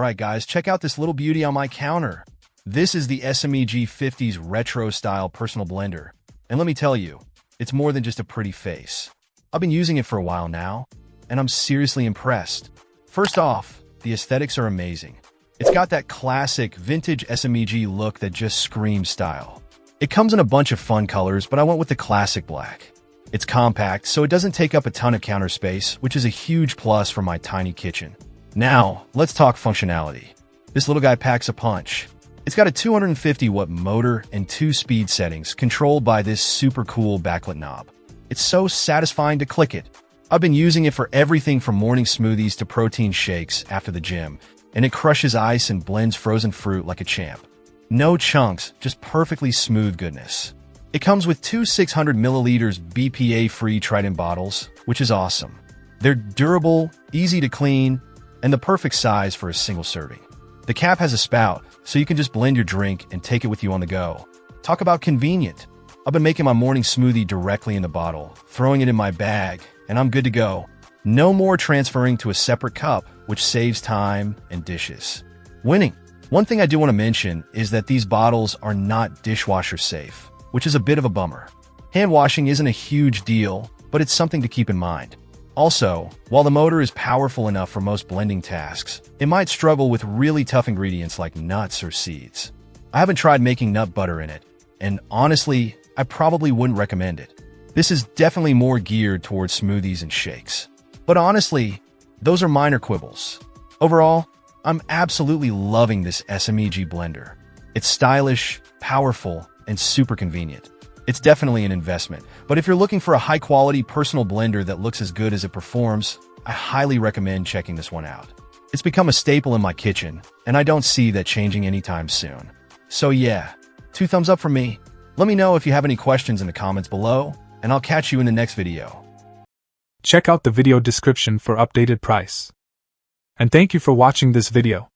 Alright guys, check out this little beauty on my counter. This is the SMEG 50's retro style personal blender. And let me tell you, it's more than just a pretty face. I've been using it for a while now, and I'm seriously impressed. First off, the aesthetics are amazing. It's got that classic vintage SMEG look that just screams style. It comes in a bunch of fun colors, but I went with the classic black. It's compact, so it doesn't take up a ton of counter space, which is a huge plus for my tiny kitchen. Now, let's talk functionality. This little guy packs a punch. It's got a 250-watt motor and 2 speed settings controlled by this super cool backlit knob. It's so satisfying to click it. I've been using it for everything from morning smoothies to protein shakes after the gym, and it crushes ice and blends frozen fruit like a champ. No chunks, just perfectly smooth goodness. It comes with two 600 milliliters BPA-free Trident bottles, which is awesome. They're durable, easy to clean, and the perfect size for a single serving. The cap has a spout, so you can just blend your drink and take it with you on the go. Talk about convenient. I've been making my morning smoothie directly in the bottle, throwing it in my bag, and I'm good to go. No more transferring to a separate cup, which saves time and dishes. Winning. One thing I do want to mention is that these bottles are not dishwasher safe, which is a bit of a bummer. Hand washing isn't a huge deal, but it's something to keep in mind. Also, while the motor is powerful enough for most blending tasks, it might struggle with really tough ingredients like nuts or seeds. I haven't tried making nut butter in it, and honestly, I probably wouldn't recommend it. This is definitely more geared towards smoothies and shakes. But honestly, those are minor quibbles. Overall, I'm absolutely loving this SMEG blender. It's stylish, powerful, and super convenient. It's definitely an investment, but if you're looking for a high-quality personal blender that looks as good as it performs, I highly recommend checking this one out. It's become a staple in my kitchen, and I don't see that changing anytime soon. So yeah, 2 thumbs up from me. Let me know if you have any questions in the comments below, and I'll catch you in the next video. Check out the video description for updated price. And thank you for watching this video.